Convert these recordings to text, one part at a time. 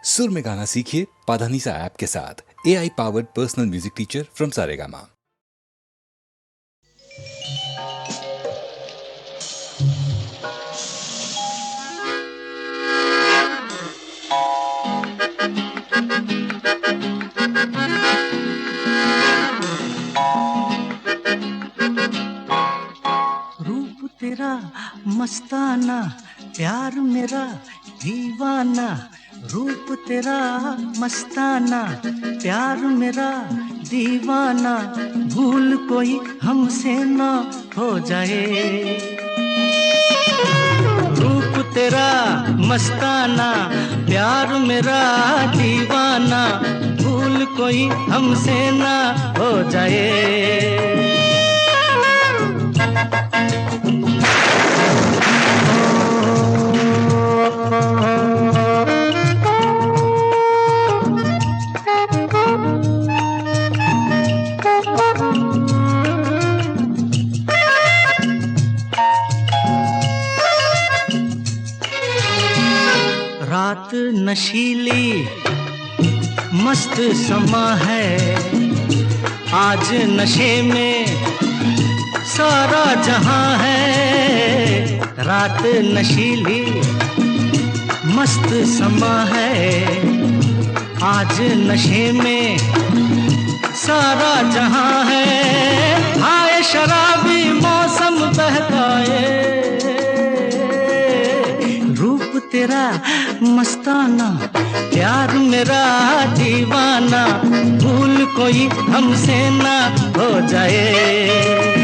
सुर में गाना सीखिए पाधानीसा ऐप के साथ। AI powered personal music teacher from Saregama. रूप तेरा मस्ताना, प्यार मेरा दीवाना। रूप तेरा मस्ताना, प्यार मेरा दीवाना। भूल कोई हमसे ना हो जाए। रूप तेरा मस्ताना, प्यार मेरा दीवाना। भूल कोई हमसे ना हो जाए। रात नशीली मस्त समा है, आज नशे में सारा जहां है। रात नशीली मस्त समा है, आज नशे में सारा जहां है। आए शराबी मौसम बहकाए, रूप तेरा मस्ताना, प्यार मेरा दीवाना। भूल कोई हमसे ना हो जाए।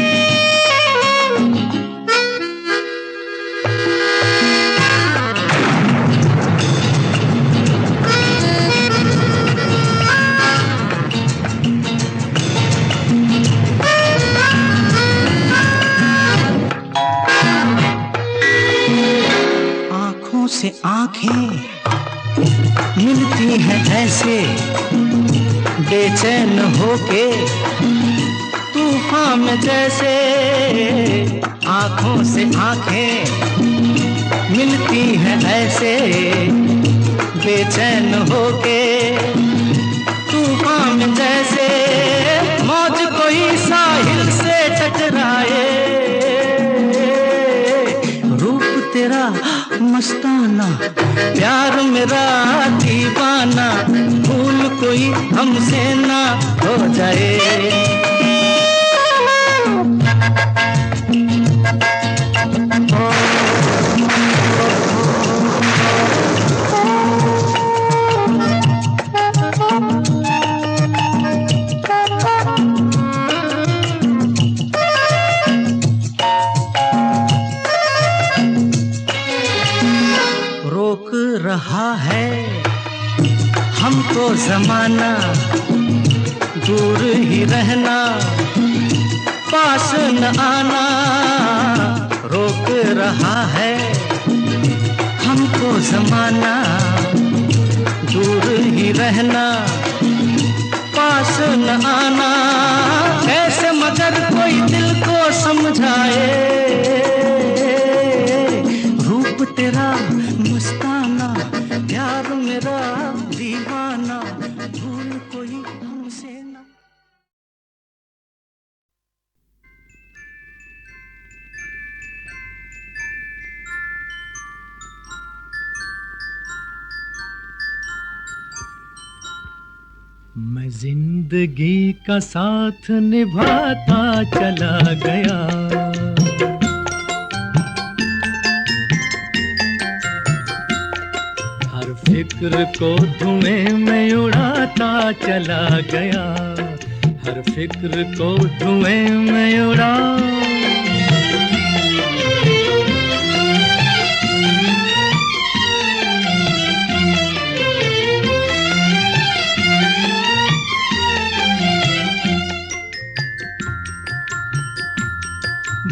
से आंखें मिलती हैं ऐसे, बेचैन होके तूफान में जैसे। आंखों से आंखें मिलती हैं ऐसे, बेचैन होके तूफान में जैसे। मौज कोई साहिल से टकराए, रूप तेरा मस्ताना, प्यार मेरा दीवाना। भूल कोई हमसे ना हो जाए। रोक रहा है हमको ज़माना, दूर ही रहना, पास न आना। रोक रहा है हमको ज़माना, दूर ही रहना, पास न आना। कैसे मगर कोई दिल को समझाए, रूप तेरा मस्ताना, प्यार मेरा दीवाना। भूल कोई हमसे ना। मैं जिंदगी का साथ निभाता चला गया, हर फिक्र को धुएं में उड़ाता चला गया, हर फिक्र को धुएं में उड़ा।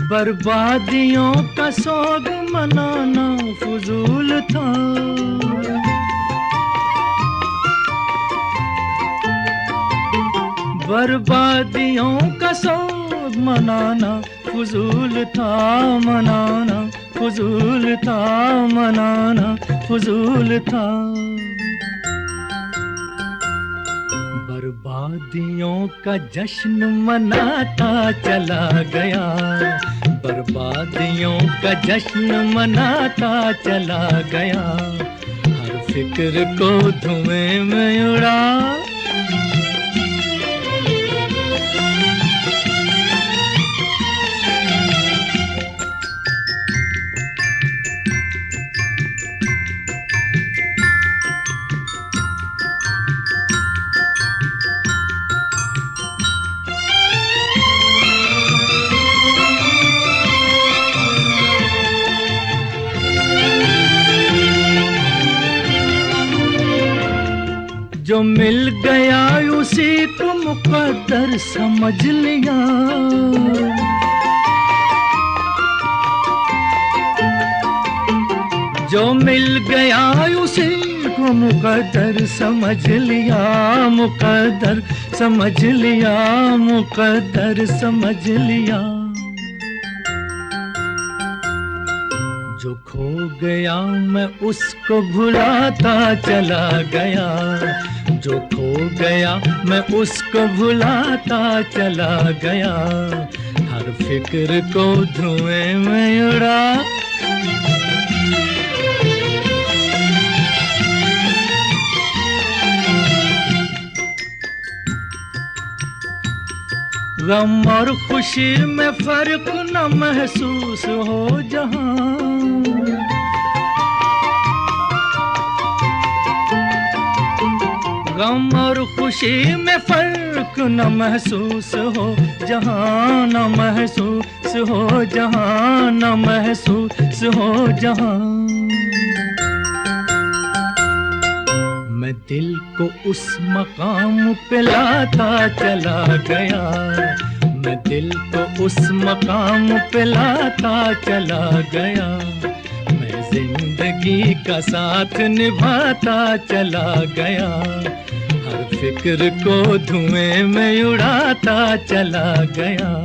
बर्बादियों का सोग मनाना फजूल था, बर्बादियों का सोग मनाना फजूल था, मनाना फजूल था, मनाना फजूल था। बर्बादियों का जश्न मनाता चला गया, बर्बादियों का जश्न मनाता चला गया, हर फिक्र को धुएं में उड़ा। जो मिल गया उसी को मुकद्दर समझ लिया, जो मिल गया उसी को मुकद्दर समझ लिया, मुकद्दर समझ लिया, मुकद्दर समझ लिया। जो खो गया मैं उसको भुलाता चला गया, जो खो गया मैं उसको भुलाता चला गया, हर फिक्र को धुएं में उड़ा। गम और खुशी में फर्क न महसूस हो जहां, गम और खुशी में फर्क न महसूस हो जहां, न महसूस हो जहां, न महसूस हो जहां। मैं दिल को उस मकाम पे लाता चला गया, मैं दिल को उस मकाम पे लाता चला गया, मैं जिंदगी का साथ निभाता चला गया, हर फिक्र को धुएं में उड़ाता चला गया।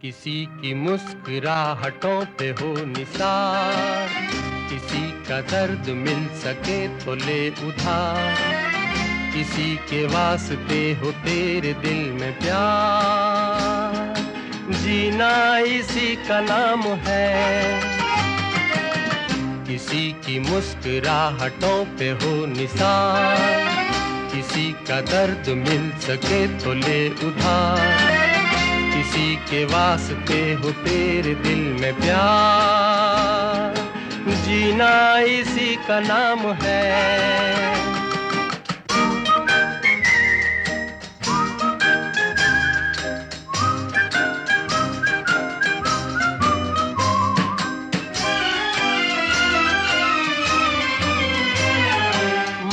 किसी की मुस्कुराहटों पे हो निसार, किसी का दर्द मिल सके तो ले उधार, किसी के वास्ते हो तेरे दिल में प्यार, जीना इसी का नाम है। किसी की मुस्कुराहटों पे हो निसार, किसी का दर्द मिल सके तो ले उधार, किसी के वास्ते हो तेरे दिल में प्यार, जीना इसी का नाम है।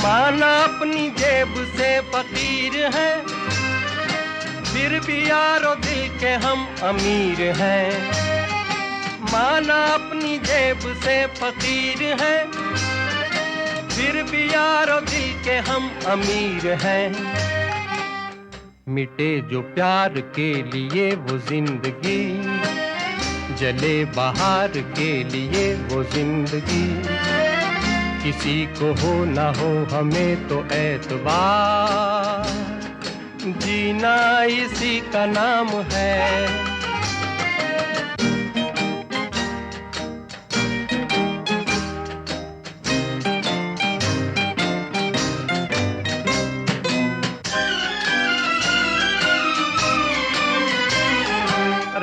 माना अपनी जेब से फकीर है, फिर भी यारो दिल के हम अमीर हैं। माना अपनी जेब से फकीर है, फिर भी यारो दिल के हम अमीर हैं। मिटे जो प्यार के लिए वो जिंदगी, जले बाहर के लिए वो जिंदगी। किसी को हो ना हो हमें तो एतबार, जीना इसी का नाम है।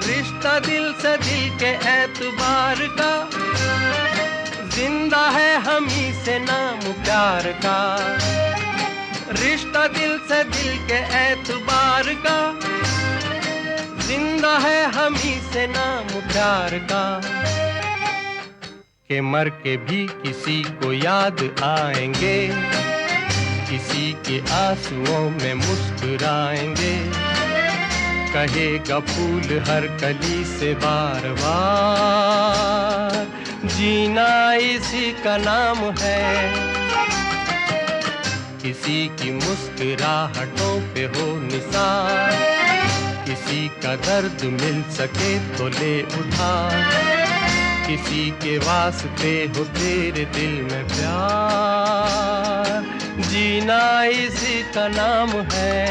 रिश्ता दिल से दिल के एतबार का, जिंदा है हम ही से नाम प्यार का। रिश्ता दिल से दिल के एतबार का, जिंदा है हम ही से नाम प्यार का। के मर के भी किसी को याद आएंगे, किसी के आंसुओं में मुस्कुराएंगे। कहेगा फूल हर कली से बार बार, जीना इसी का नाम है। किसी की मुस्कुराहटों पे हो निसार, किसी का दर्द मिल सके तो ले उधार। किसी के वास्ते हो तेरे दिल में प्यार, जीना इसी का नाम है।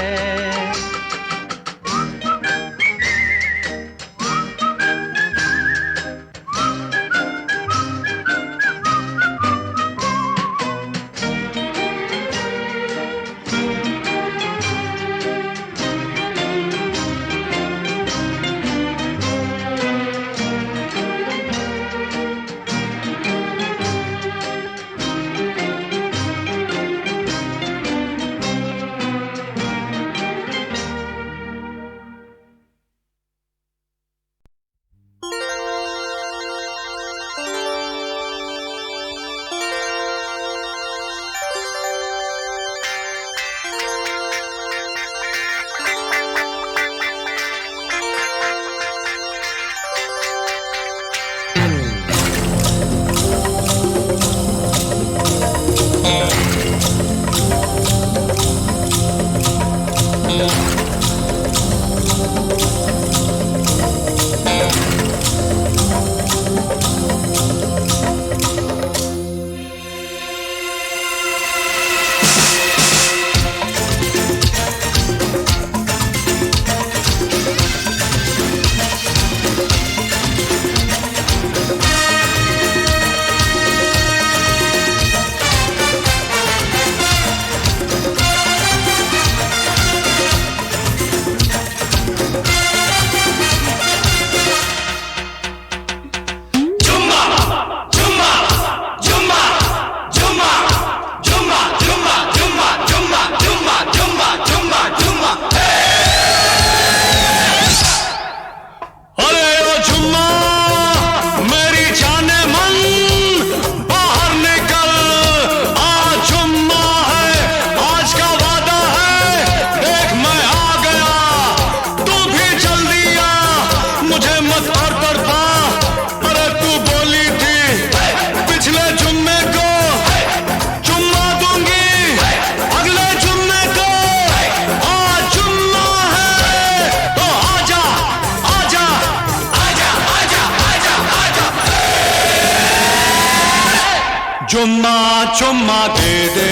चुम्मा चुम्मा दे दे,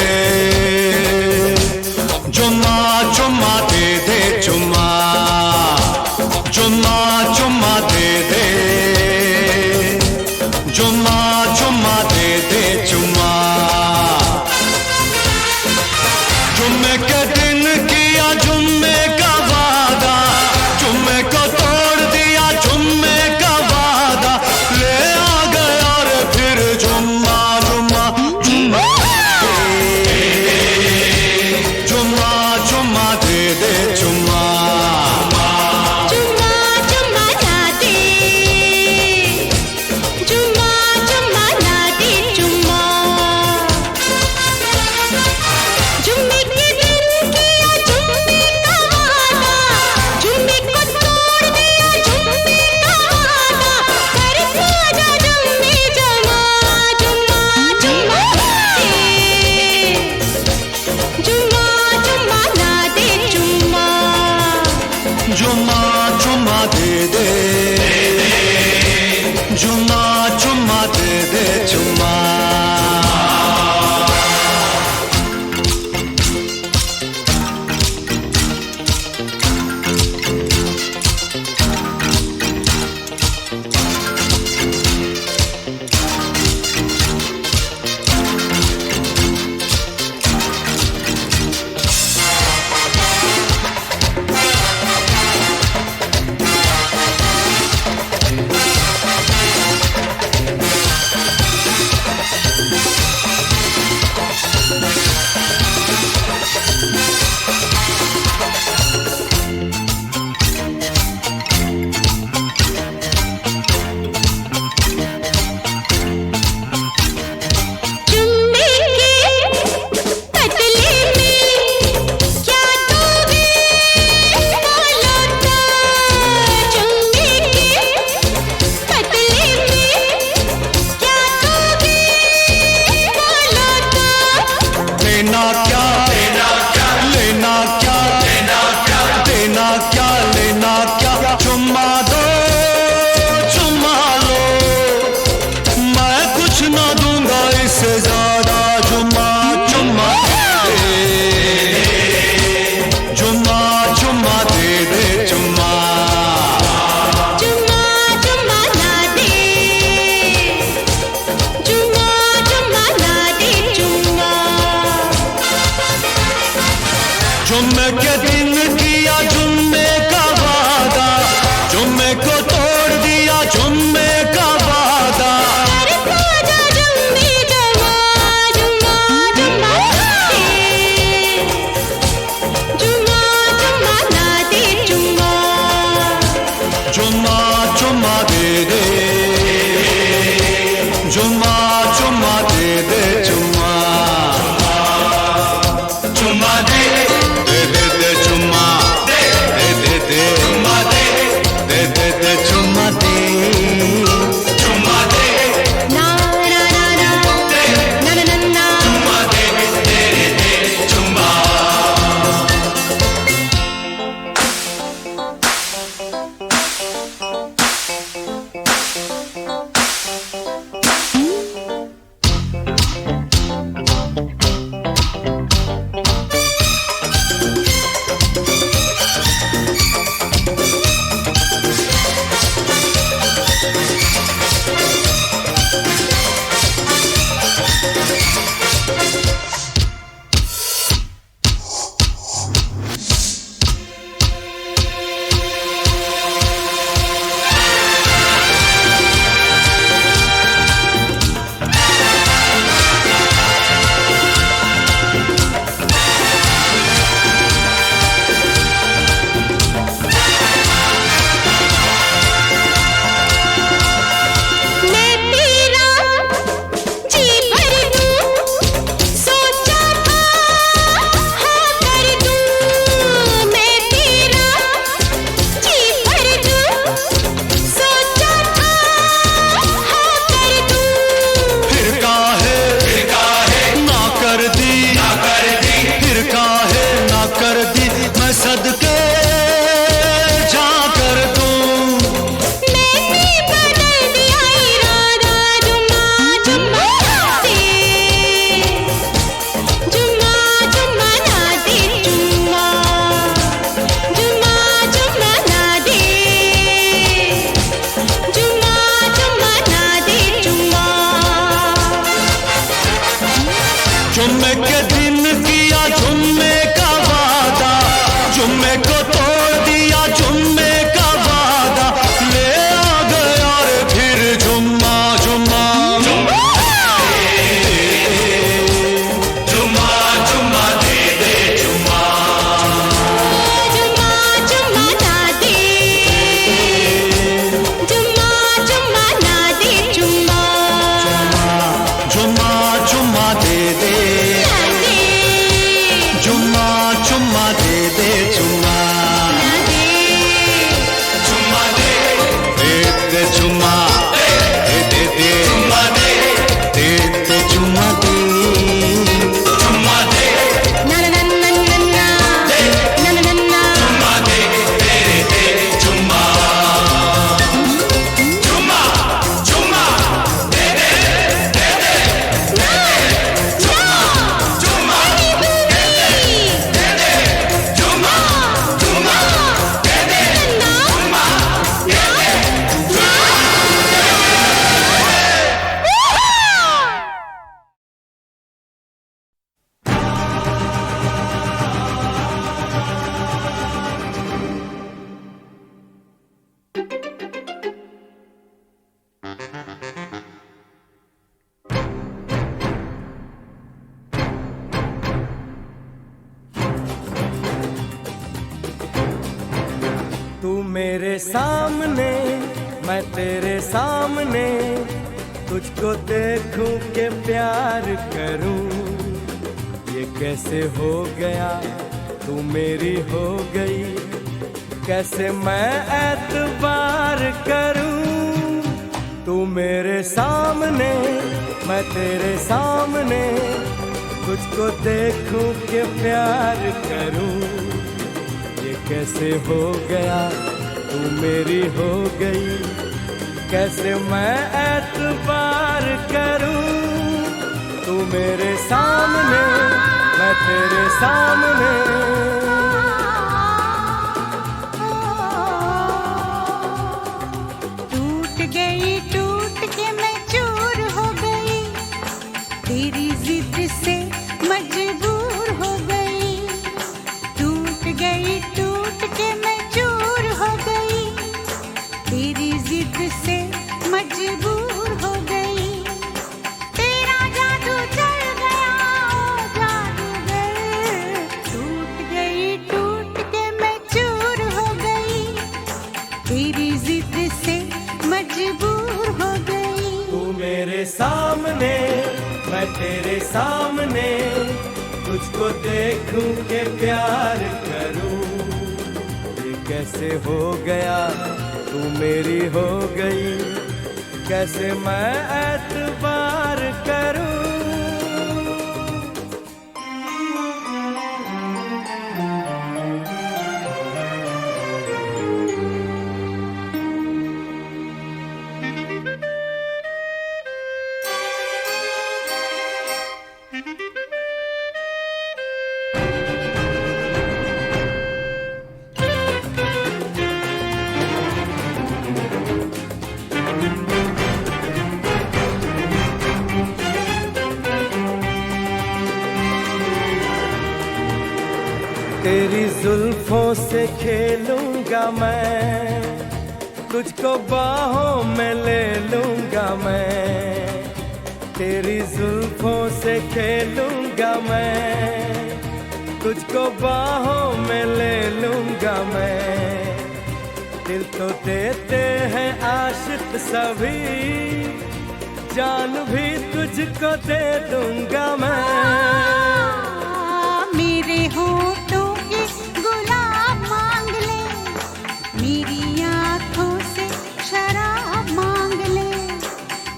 चुम्मा चुम्मा दे दे, चुम्मा चुम्मा चुम्मा दे दे, चुम्मा चुम्मा दे दे, चुम्मा। जुम्मे के दिन किया जुम्मे का वादा, जुम्मे को तोड़ दिया जुम्मे का वादा, ले आ गया और फिर जुम्मा जुम्मा जुम्मा जुम्मा जुम्मा दे दे, जुम्मा जुम्मा जुम्मा ला दे, जुम्मा जुम्मा ला दे, जुम्मा। चुम्मा। जुम्मे के दिन किया जुम्मे का वादा, जुम्मे को तोड़ दिया जुम्मे का वादा। जुम्मा जुम्मा दे दे, जुम्मा जुम्मा दे दे, जुम्मा जुम्मा दे दे दे दे, जुम्मा दे दे दे दे, जुम्मा दे दे दे दे, जुम्मा दे जुम्मा दे ना ना ना ना ना ना ना, जुम्मा दे दे दे जुम्मा। सदके जा कर दूं, मैंने बदल दिया इरादा जुम्मा जुम्मा से, जुम्मा जुम्मा ना दे, जुम्मा जुम्मा जुम्मा ना दे, जुम्मा जुम्मा ना दे, जुम्मा। जुम्मे के दिन किया जुम्मे का वादा, जुम्मे को तोड़ दिया जुम्मे का वादा, ले आ गया रे फिर जुम्मा जुम्मा जुम्मा जुम्मा दे दे, जुम्मा जुम्मा जुम्मा ना दे, जुम्मा जुम्मा ना दे, जुम्मा जुम्मा जुम्मा दे दे। तू मेरे सामने मैं तेरे सामने, तुझको देखूं के प्यार करूं। ये कैसे हो गया तू मेरी हो गई, कैसे मैं एतबार करूं। तू मेरे सामने मैं तेरे सामने, तुझको देखूं के प्यार करूं। ये कैसे हो गया तू मेरी हो गई, कैसे मैं एतबार करूं। तू मेरे सामने मैं तेरे सामने। टूट के मैं चूर हो गई, तेरी जिद से मजबूर हो गई। टूट के मैं चूर हो गई, तेरी जिद से मजबूर हो गई। तेरा जादू चल गया ओ जादूगर, टूट के मैं चूर हो गई, तेरी जिद से मजबूर हो गई। तू मेरे सामने मैं तेरे सामने, तुझको देखूं के प्यार करूं। ये कैसे हो गया तू मेरी हो गई, कैसे मैं एतबार करूं। तेरी जुल्फों से खेलूंगा मैं, तुझको बाहों में ले लूंगा मैं। तेरी जुल्फों से खेलूंगा मैं, तुझको बाहों में ले लूंगा मैं। दिल तो देते हैं आशिक सभी, जान भी तुझको दे दूंगा मैं। मेरे होठों के गुलाब मांग ले, मेरी आँखों से शराब मांग ले।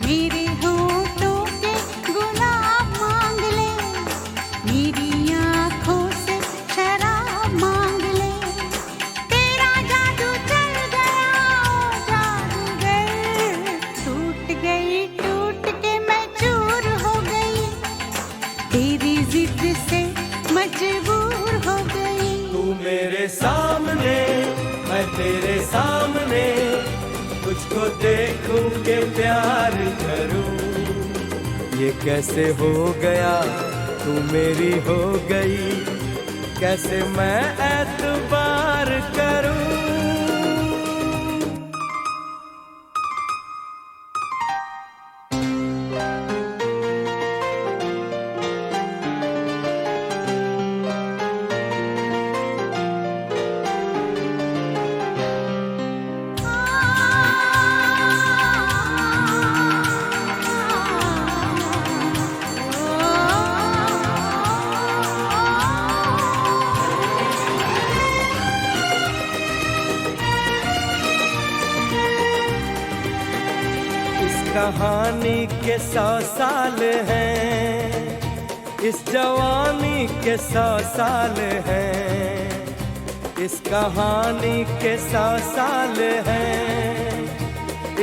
मेरे होठों के गुलाब मांग ले, मेरी आँखों से शराब मांग ले। तेरा जादू चल गया ओ जादूगर, टूट के मैं चूर हो गई, तेरी जिद से मजबूर हो गई। तू मेरे सामने मैं तेरे सामने, तुझको देखूं के प्यार करूं। ये कैसे हो गया तू मेरी हो गई, कैसे मैं एतबार करूं। कहानी के 100 साल हैं, इस जवानी के 100 साल हैं। इस कहानी के 100 साल हैं,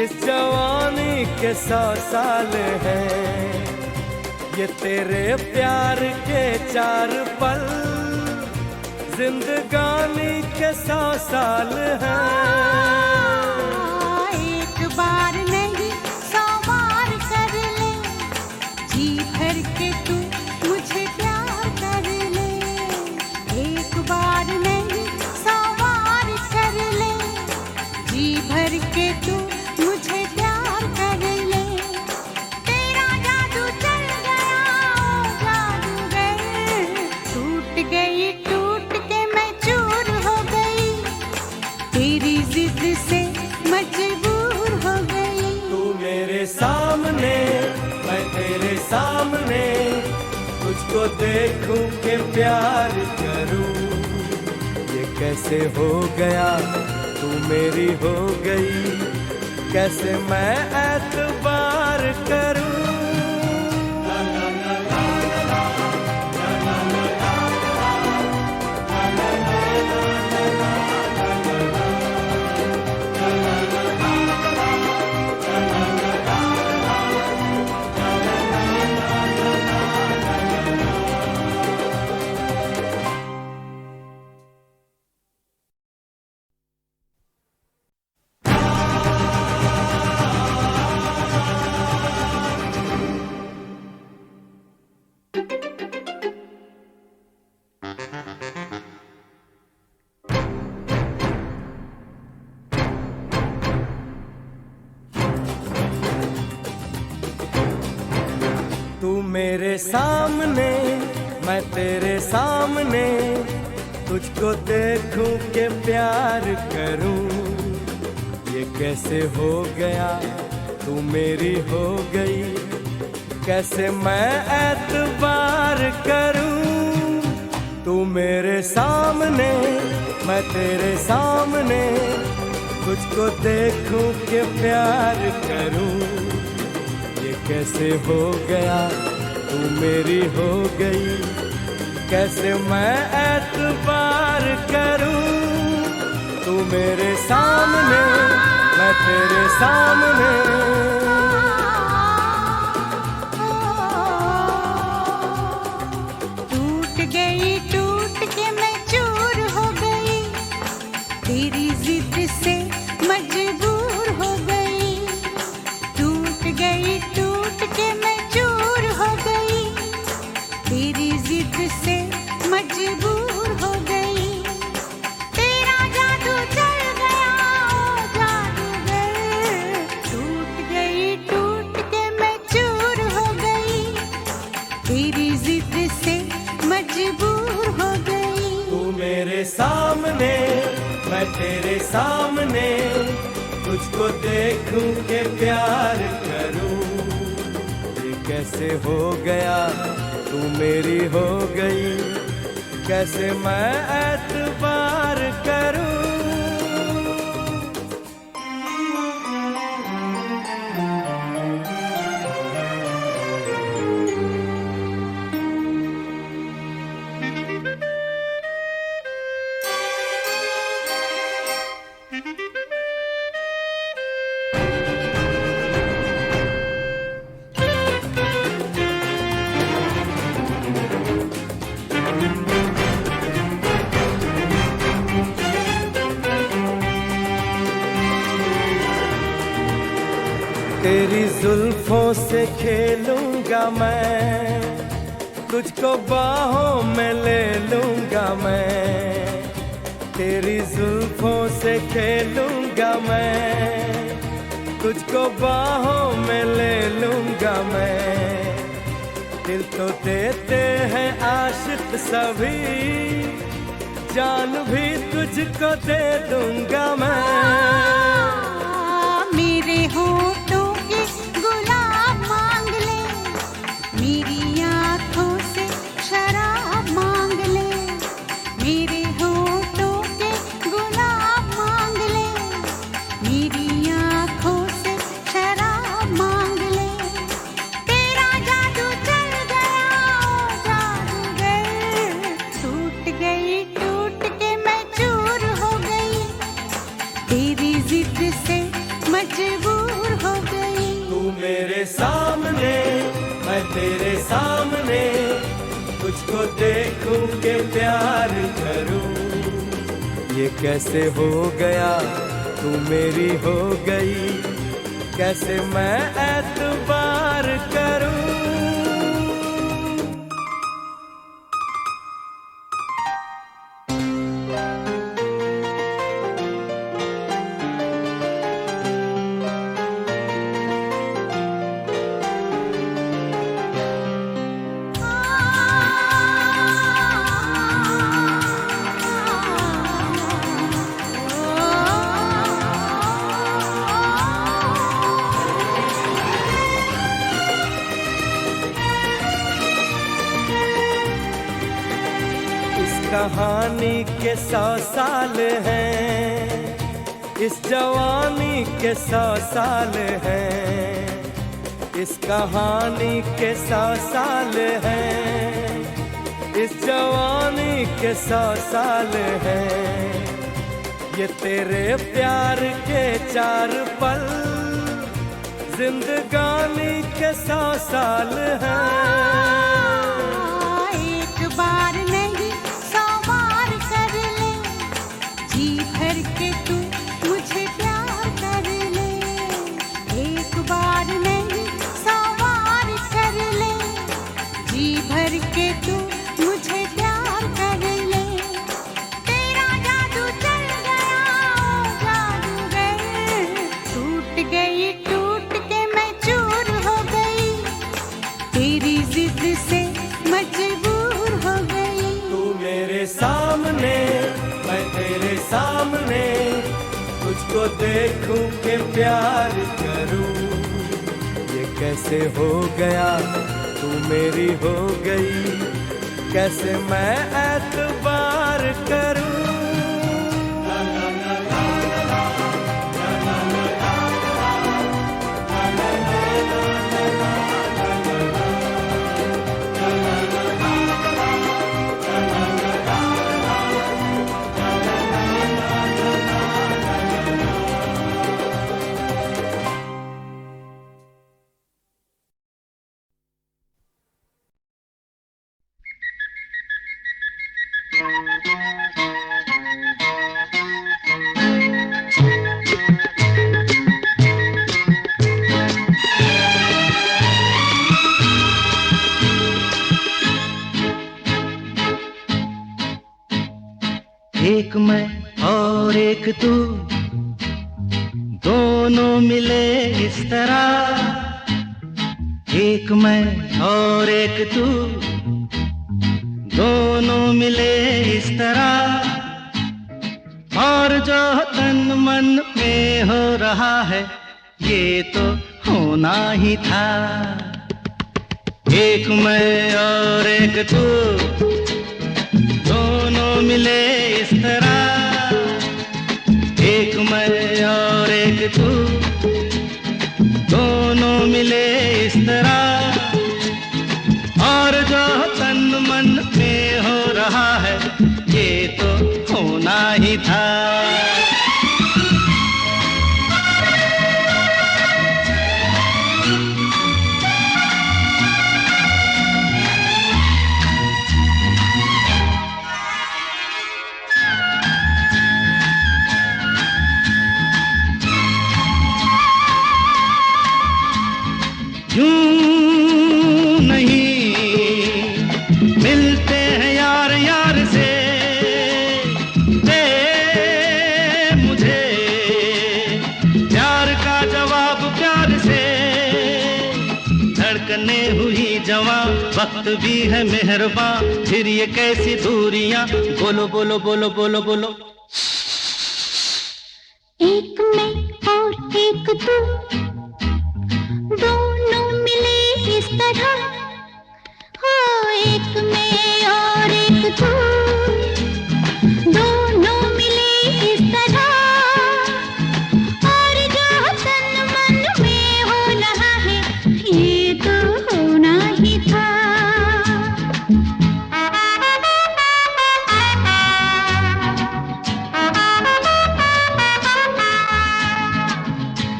इस जवानी के 100 साल हैं। ये तेरे प्यार के 4 पल, जिंदगानी के 100 साल हैं। एक बार नहीं 100 बार कर ले, जी भर के तू मुझे प्यार कर ले। एक बार नहीं 100 बार कर ले, जी भर के तू मुझे प्यार कर ले। तेरा जादू चल गया ओ जादूगर, टूट के मैं चूर हो गई, तेरी सामने, तुझको देखूं के प्यार करूं। ये कैसे हो गया, तू मेरी हो गई, कैसे मैं एतबार करूं। तू मेरे सामने, मैं तेरे सामने, तुझको देखूं के प्यार करूं। ये कैसे हो गया, तू मेरी हो गई, कैसे मैं एतबार करूं। तू मेरे सामने, मैं तेरे सामने, तुझको देखूं के प्यार करूं। ये कैसे हो गया, तू मेरी हो गई, कैसे मैं एतबार करूं। तू मेरे सामने, मैं तेरे सामने। टूट गई, टूट के मैं चूर हो गई, तेरी जिद से मजबूर हो गई। टूट गई, टूट के मैं चूर हो गई, तेरी जिद से मजबूर हो गई। तेरा जादू चल गया, ओ जादूगर। टूट गई, टूट के मैं चूर हो गई, तेरी जिद से मजबूर हो गई। तू मेरे सामने, मैं तेरे सामने, तुझको देखूं के प्यार करूं। ये कैसे हो गया, तू मेरी हो गई, कैसे मैं एतबार करूं। तेरी जुल्फों से खेलूंगा मैं, तुझको बाहों में ले लूंगा मैं। तेरी जुल्फों से खेलूंगा मैं, तुझको बाहों में ले लूंगा मैं। दिल तो देते हैं आशिक सभी, जान भी तुझको दे दूंगा मैं। मेरे होठों के गुलाब मांग ले, मेरी आँखों से शराब मांग ले। मेरे होठों के गुलाब मांग ले, मेरी आँखों से शराब मांग ले। तेरा जादू चल गया, ओ जादूगर। टूट गई, टूट के मैं चूर हो गई, तेरी जिद से मजबूर हो गई। तू मेरे सामने, मैं तेरे सामने, तुझको देखूं के प्यार करूं। ये कैसे हो गया, तू मेरी हो गई, कैसे मैं एतबार करूं। कहानी के 100 साल हैं, इस जवानी के 100 साल हैं, इस कहानी के 100 साल हैं, इस जवानी के 100 साल हैं। ये तेरे प्यार के 4 पल जिंदगानी के 100 साल हैं। एक बार नहीं 100 बार कर ले, जी भर के तू मुझे प्यार कर ले। एक बार नहीं 100 बार कर ले, जी भर के तू मुझे प्यार कर ले। तेरा जादू चल गया ओ जादूगर, टूट गई टूट के मैं चूर हो गई, तेरी जिद से मजबूर हो गई। तू मेरे सामने मैं तेरे सामने, तुझको देखूं के प्यार करूं। ये कैसे हो गया तू मेरी हो गई, कैसे मैं एतबार करूं। एक मैं और एक तू, दोनों मिले इस तरह। एक मैं और एक तू, दोनों मिले इस तरह। और जो तन मन में हो रहा है, ये तो होना ही था। एक मैं और एक तू, दोनों मिले इस तरह। एक मैं और एक तू, दोनों मिले इस तरह। और जो तन मन में हो रहा है, ये तो होना ही था। यूं नहीं मिलते हैं यार यार से, दे मुझे प्यार का जवाब प्यार से। धड़कने हुई जवां, वक्त भी है मेहरबान, फिर ये कैसी दूरियां। बोलो बोलो बोलो बोलो बोलो। एक मैं और एक तू, दोनों मिले इस तरह। हो एक मैं और एक तू, दोनों मिले इस तरह। और जो तन मन में हो रहा है, ये तो होना ही था।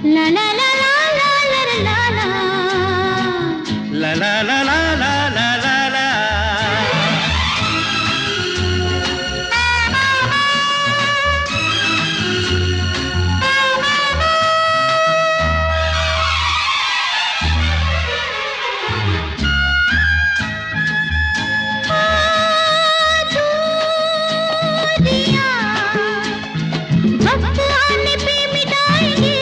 ला ला ला ला ला ला ला ला ला ला ला ला ला ला ला ला। वक्त आने पे मिटाएंगे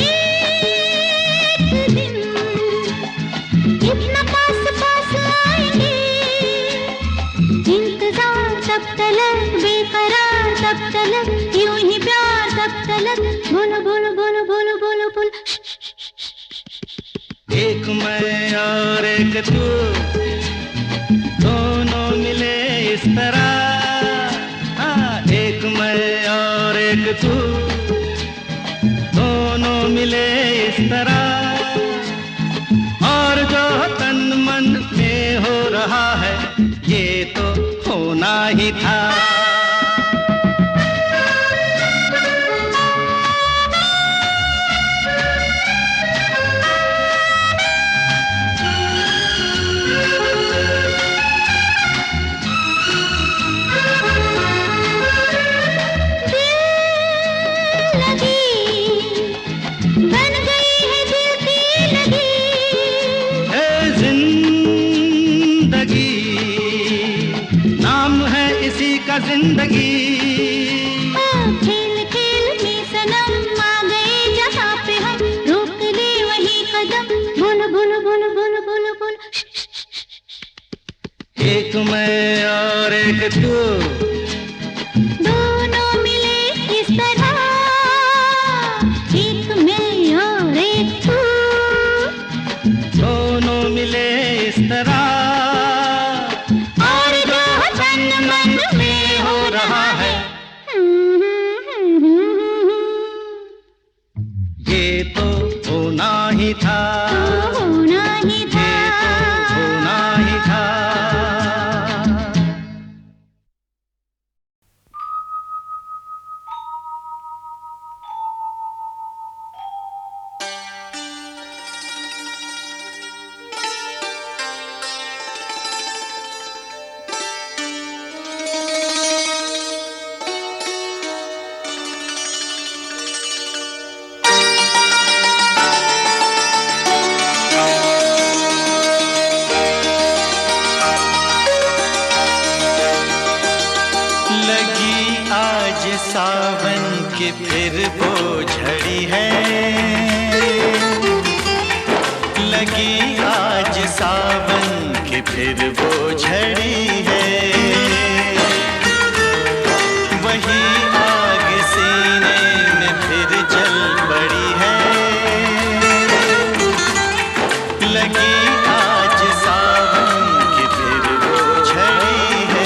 एक दिन, इतना पास पास आएंगे। इंतजार तब तलक, बेकरार तब तलक, यूं ही प्यार तब तलक। बोलो बोलो बोलो बोलो बोलो बोलो। एक मैं और एक तू, दोनों मिले फिर तू, दोनों मिले इस तरह, और जो तन मन में हो रहा है ये तो होना ही था। जिंदगी खेल खेल में सनम आ गए जहाँ पे हम, रोक ले वही कदम, बोल बोल बोल बोल बोल बोल। एक मैं और एक तू, दोनों मिले इस तरह, एक मैं और एक तू, दोनों मिले इस तरह, और जो तन मन में हो रहा है ये तो होना ही था, होना ही था। ये तो होना ही था। सावन की फिर वो झड़ी है, लगी आज सावन की फिर वो झड़ी है, वही आग सीने में फिर जल पड़ी है, लगी आज सावन की फिर वो झड़ी है।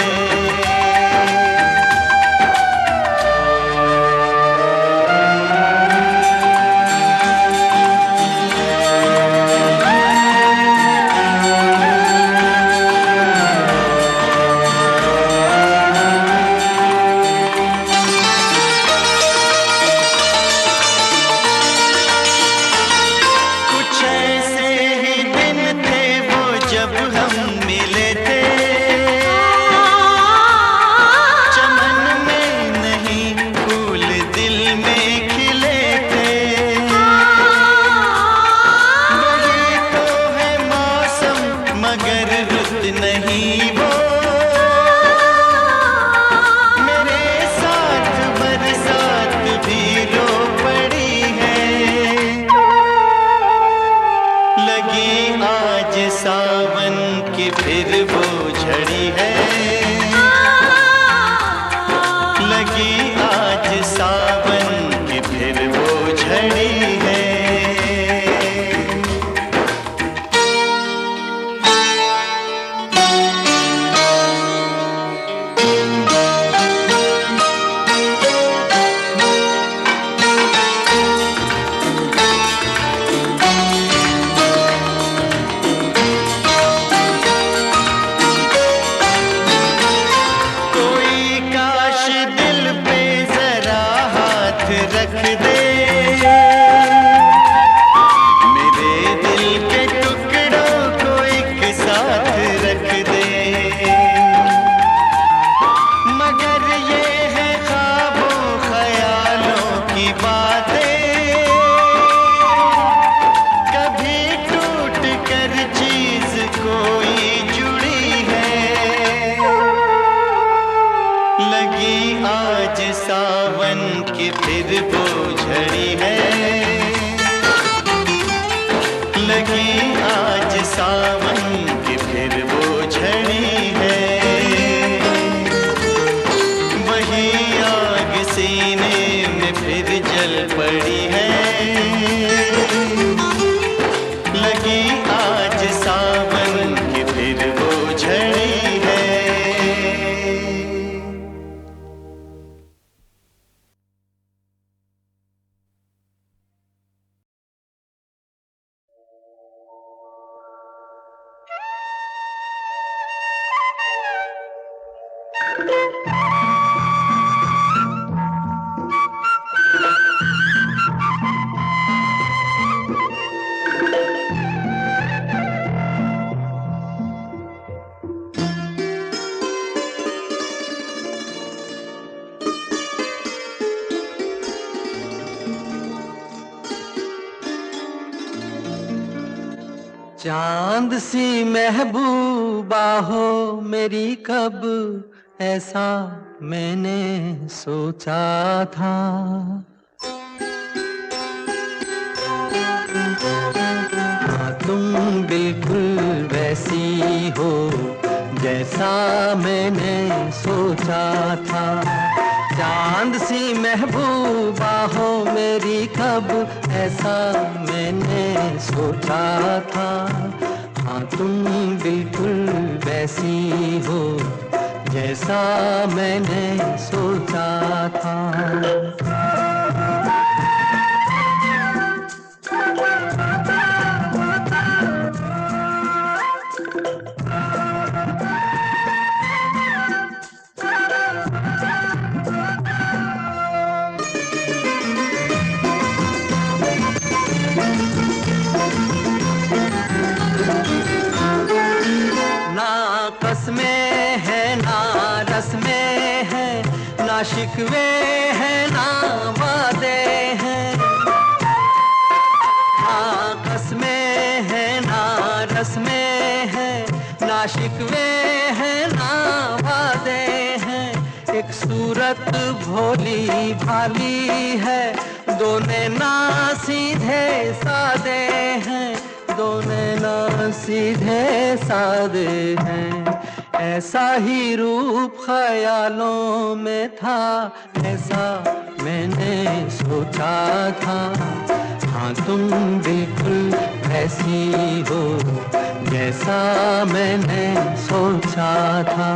चांद सी महबूबा हो मेरी, कब ऐसा मैंने सोचा था। हाँ, तुम बिल्कुल वैसी हो जैसा मैंने सोचा था। चांद सी महबूबा हो मेरी, कब ऐसा मैंने सोचा था। हाँ, तुम बिल्कुल वैसी हो जैसा मैंने सोचा था। शिकवे हैं ना वादे हैं, ना कसमें हैं ना रस्में हैं, ना शिकवे हैं ना वादे हैं। एक सूरत भोली भाली है, दो नैना सीधे सादे हैं, दो नैना सीधे सादे हैं। ऐसा ही रूप ख्यालों में था, ऐसा मैंने सोचा था। हाँ, तुम बिल्कुल ऐसी हो जैसा मैंने सोचा था।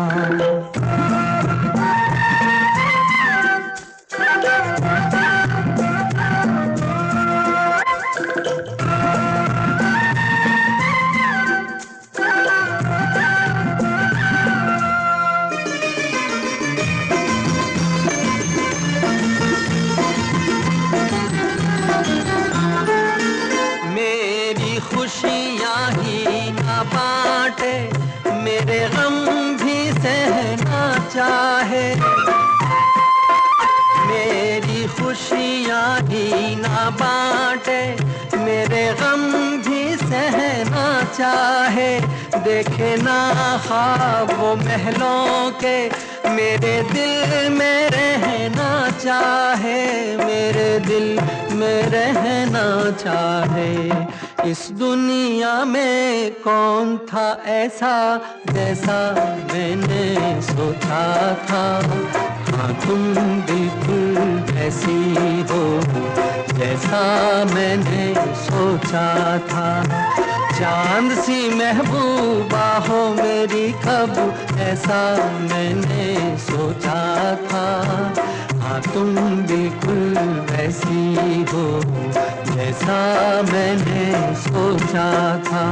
मेरे गम भी सहना चाहे, मेरी खुशियाँ ही ना बांटे, मेरे गम भी सहना चाहे। देखे ना ख्वाब वो महलों के, मेरे दिल में रहना चाहे, मेरे दिल में रहना चाहे। इस दुनिया में कौन था ऐसा जैसा मैंने सोचा था। हाँ, तुम बिल्कुल ऐसी हो जैसा मैंने सोचा था। चांद सी महबूबा हो मेरी, कब ऐसा मैंने सोचा था। हाँ, तुम बिल्कुल वैसी हो जैसा मैंने सोचा था।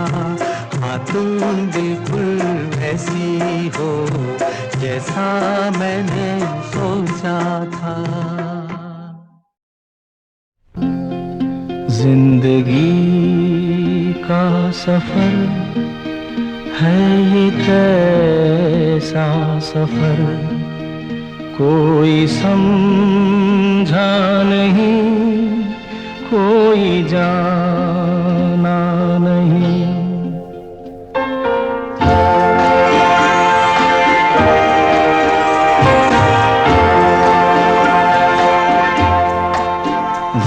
हाँ, तुम बिल्कुल वैसी हो जैसा मैंने सोचा था। जिंदगी का सफर है ये कैसा सफर, कोई समझा नहीं, कोई जाना नहीं।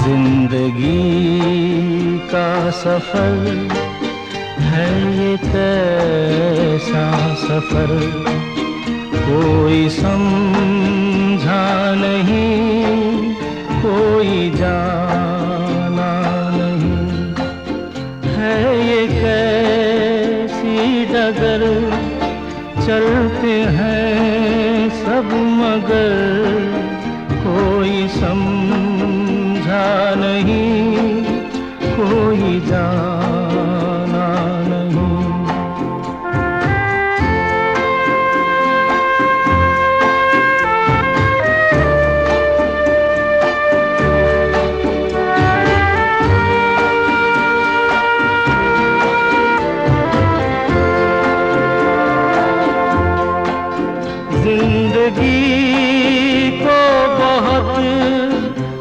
जिंदगी का सफर है ये कैसा सफर, कोई समझा नहीं, कोई जाना नहीं। है ये कैसी डगर, चलते हैं सब मगर, कोई समझा नहीं, कोई जाना नहीं। जिंदगी को बहुत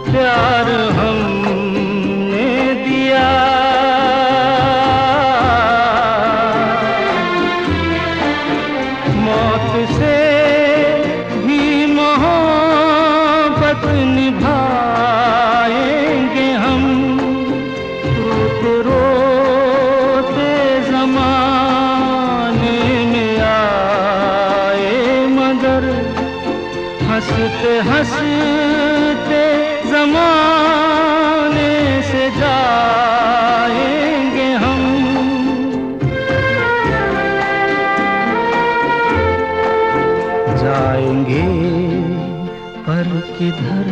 प्यार हमने दिया, मौत से भी मोहब्बत निभाएंगे हम, रोते रोते ज़माने में आए मगर हंसते हंसते ज़माने से जाएंगे हम। जाएंगे पर किधर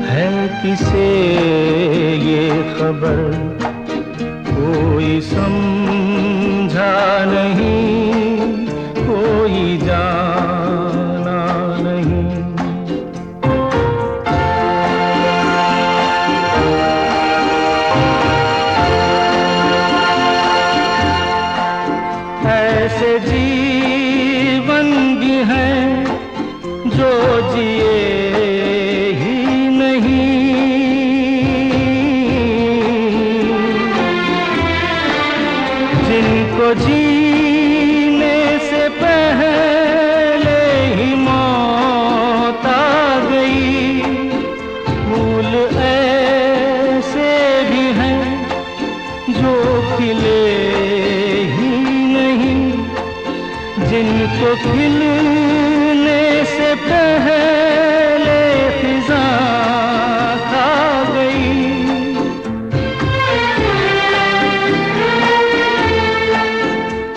है किसे ये खबर, कोई समझा नहीं, कोई जाना नहीं। ऐसे जीवन भी हैं जो जिए ही नहीं, जिनको जीने से पहले ही मौत आ गई। फूल ऐसे भी हैं जो खिले ही नहीं, जिनको खिलने से पहले फिजा खा गई।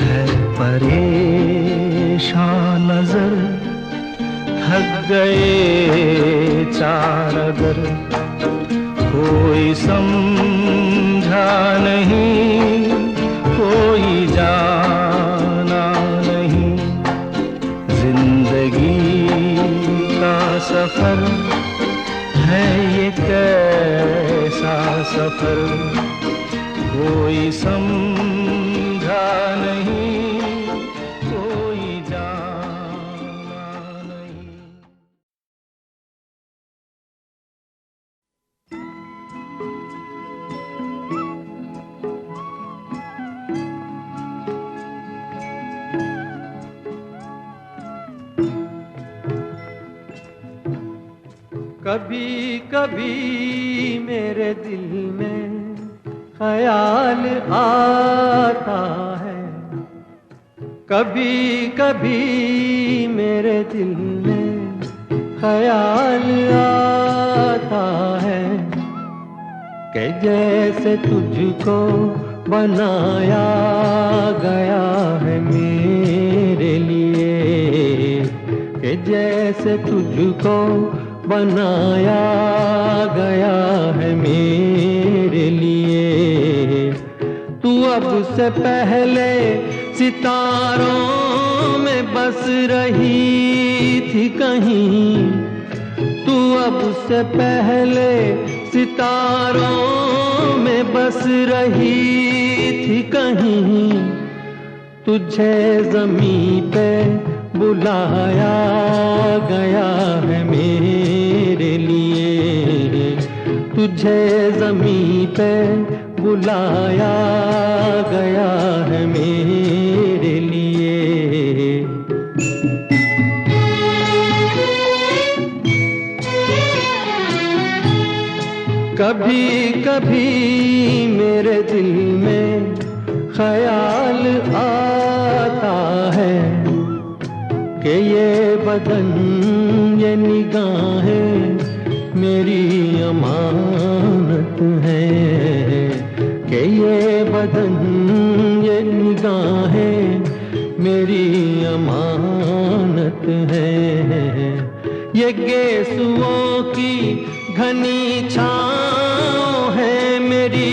है परेशान नजर, थक गए चार अगर, कोई समझा नहीं, कोई जाना नहीं। जिंदगी का सफर है ये कैसा सफर, कोई समझा नहीं, कोई जाना नहीं। कभी कभी मेरे दिल में ख्याल आता है, कभी कभी मेरे दिल में ख्याल आता है, कि जैसे तुझको बनाया गया है मेरे लिए, कि जैसे तुझको बनाया गया है मेरे लिए। तू अब से पहले सितारों में बस रही थी कहीं, तू अब से पहले सितारों में बस रही थी कहीं। तुझे ज़मीं पे बुलाया गया है मेरे लिए, तुझे ज़मीं पे बुलाया गया है मेरे लिए। कभी कभी मेरे दिल में ख्याल आता है, कि ये बदन ये निगाहें मेरी अमानत है, कि ये बदन ये निगाहें मेरी अमानत है। ये गेसुओं की घनी छाँव है मेरी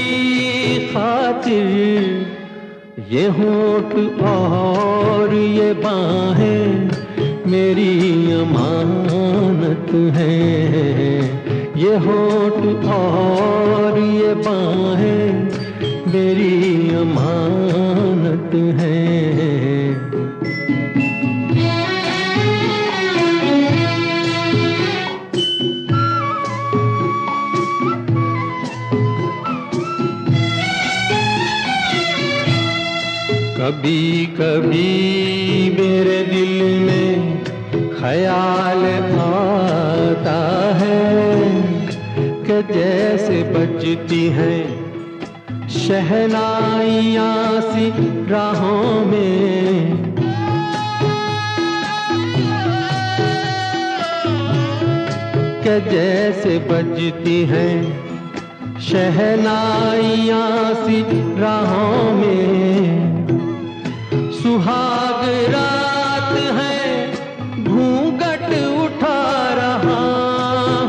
खातिर, ये होठ और ये बाहें मेरी अमानत है। ये होठ और ये बाहें मेरी अमानत है। कभी कभी मेरे दिल में ख्याल आता है कि जैसे बजती हैं शहनाइयाँ सी राहों में, कि जैसे बजती हैं शहनाइयाँ सी राहों में। सुहाग रात है घूंघट उठा रहा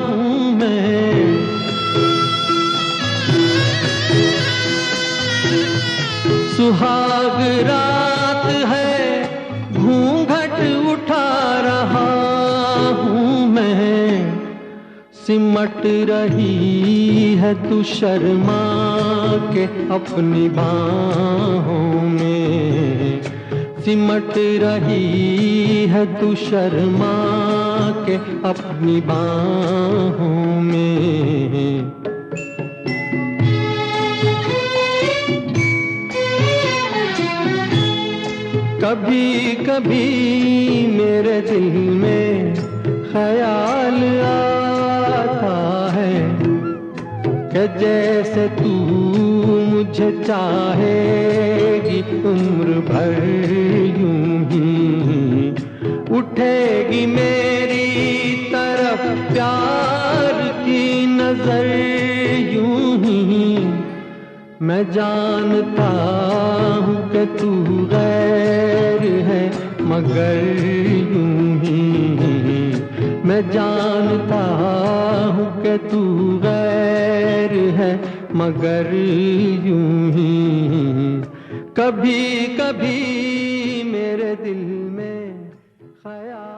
हूँ मैं, सुहाग रात है घूंघट उठा रहा हूँ मैं। सिमट रही है तू शर्मा के अपनी बाहों में, सिमट रही है तू शर्मा के अपनी बाहों में। कभी कभी मेरे दिल में ख्याल आता है कि जैसे तू मुझे चाहेगी उम्र भर यूं ही, उठेगी मेरी तरफ प्यार की नजर यूं ही। मैं जानता हूँ कि तू गैर है मगर यूं ही, मैं जानता हूँ कि तू गैर है मगर यूं ही। कभी कभी मेरे दिल में ख्याल